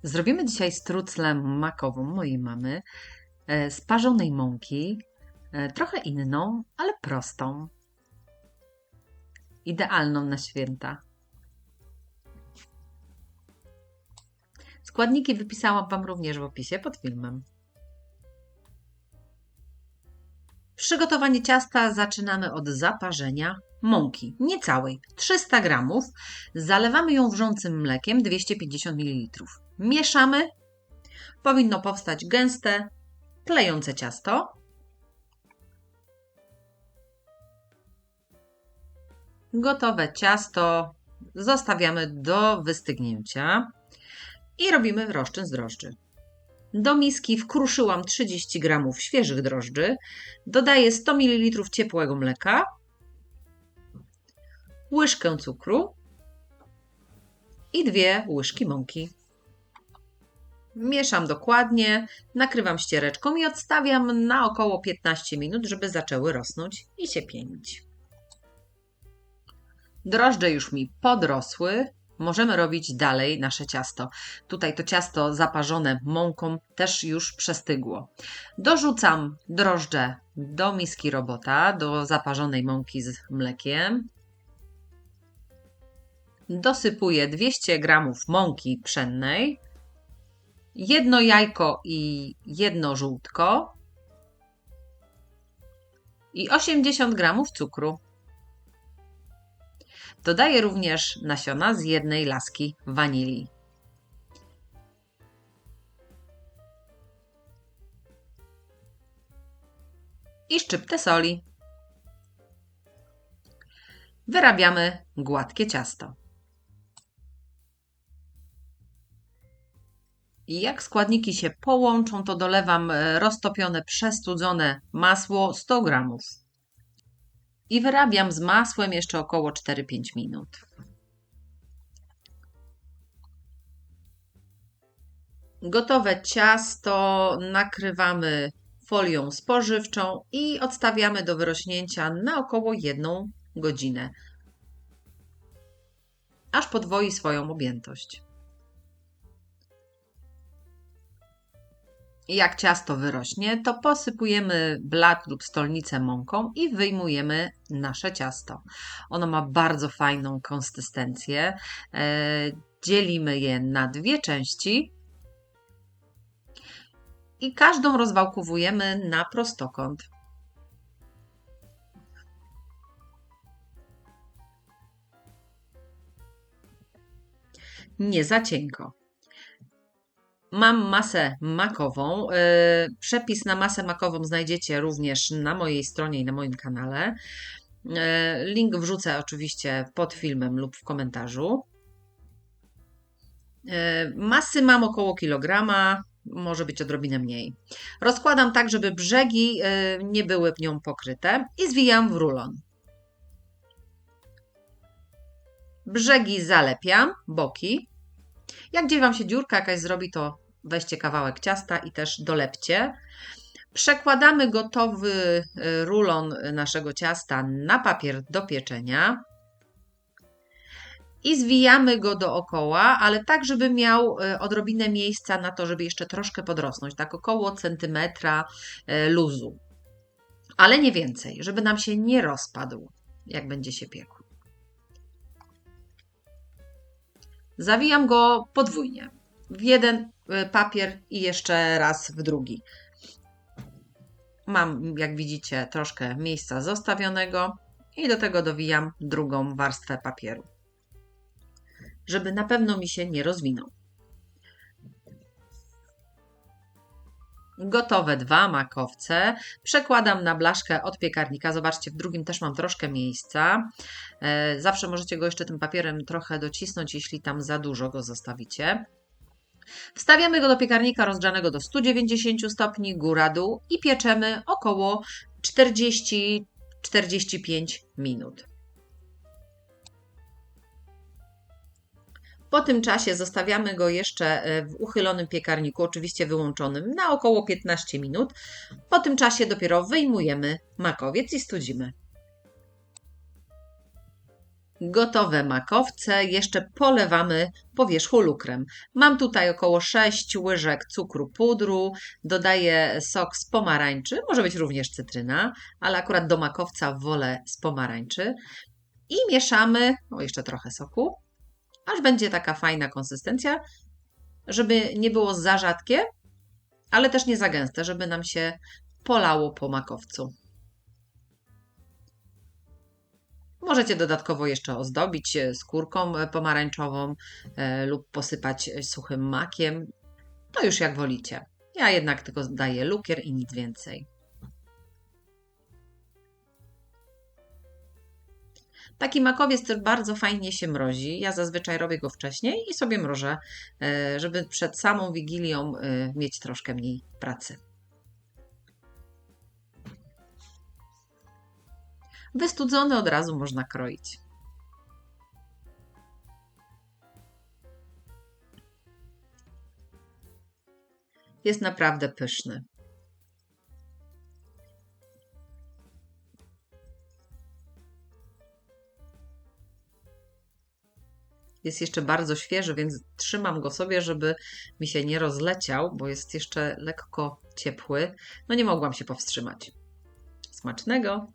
Zrobimy dzisiaj struclę makową mojej mamy z parzonej mąki, trochę inną, ale prostą. Idealną na święta. Składniki wypisałam Wam również w opisie pod filmem. Przygotowanie ciasta zaczynamy od zaparzenia mąki, nie całej, 300 gramów. Zalewamy ją wrzącym mlekiem, 250 ml. Mieszamy. Powinno powstać gęste, klejące ciasto. Gotowe ciasto zostawiamy do wystygnięcia i robimy rozczyn z drożdży. Do miski wkruszyłam 30 g świeżych drożdży, dodaję 100 ml ciepłego mleka, łyżkę cukru i 2 łyżki mąki. Mieszam dokładnie, nakrywam ściereczką i odstawiam na około 15 minut, żeby zaczęły rosnąć i się pienić. Drożdże już mi podrosły. Możemy robić dalej nasze ciasto. Tutaj to ciasto zaparzone mąką też już przestygło. Dorzucam drożdże do miski robota, do zaparzonej mąki z mlekiem. Dosypuję 200 g mąki pszennej, jedno jajko i jedno żółtko i 80 g cukru. Dodaję również nasiona z jednej laski wanilii. I szczyptę soli. Wyrabiamy gładkie ciasto. I jak składniki się połączą, to dolewam roztopione, przestudzone masło 100 g. I wyrabiam z masłem jeszcze około 4-5 minut. Gotowe ciasto nakrywamy folią spożywczą i odstawiamy do wyrośnięcia na około 1 godzinę, aż podwoi swoją objętość. Jak ciasto wyrośnie, to posypujemy blat lub stolnicę mąką i wyjmujemy nasze ciasto. Ono ma bardzo fajną konsystencję. Dzielimy je na 2 części i każdą rozwałkowujemy na prostokąt. Nie za cienko. Mam masę makową. Przepis na masę makową znajdziecie również na mojej stronie i na moim kanale. Link wrzucę oczywiście pod filmem lub w komentarzu. Masy mam około kilograma, może być odrobinę mniej. Rozkładam tak, żeby brzegi nie były nią pokryte i zwijam w rulon. Brzegi zalepiam, boki. Jak gdzieś Wam się dziurka jakaś zrobi, to weźcie kawałek ciasta i też dolepcie. Przekładamy gotowy rulon naszego ciasta na papier do pieczenia i zwijamy go dookoła, ale tak, żeby miał odrobinę miejsca na to, żeby jeszcze troszkę podrosnąć, tak około centymetra luzu, ale nie więcej, żeby nam się nie rozpadł, jak będzie się piekł. Zawijam go podwójnie, w jeden papier i jeszcze raz w drugi. Mam, jak widzicie, troszkę miejsca zostawionego i do tego dowijam drugą warstwę papieru, żeby na pewno mi się nie rozwinął. Gotowe 2 makowce przekładam na blaszkę od piekarnika. Zobaczcie, w drugim też mam troszkę miejsca. Zawsze możecie go jeszcze tym papierem trochę docisnąć, jeśli tam za dużo go zostawicie. Wstawiamy go do piekarnika rozgrzanego do 190 stopni, góra-dół i pieczemy około 40-45 minut. Po tym czasie zostawiamy go jeszcze w uchylonym piekarniku, oczywiście wyłączonym, na około 15 minut. Po tym czasie dopiero wyjmujemy makowiec i studzimy. Gotowe makowce jeszcze polewamy po wierzchu lukrem. Mam tutaj około 6 łyżek cukru pudru, dodaję sok z pomarańczy, może być również cytryna, ale akurat do makowca wolę z pomarańczy. I mieszamy, o jeszcze trochę soku, aż będzie taka fajna konsystencja, żeby nie było za rzadkie, ale też nie za gęste, żeby nam się polało po makowcu. Możecie dodatkowo jeszcze ozdobić skórką pomarańczową lub posypać suchym makiem. To już jak wolicie. Ja jednak tylko daję lukier i nic więcej. Taki makowiec też bardzo fajnie się mrozi. Ja zazwyczaj robię go wcześniej i sobie mrożę, żeby przed samą Wigilią mieć troszkę mniej pracy. Wystudzony od razu można kroić. Jest naprawdę pyszny. Jest jeszcze bardzo świeży, więc trzymam go sobie, żeby mi się nie rozleciał, bo jest jeszcze lekko ciepły. No nie mogłam się powstrzymać. Smacznego!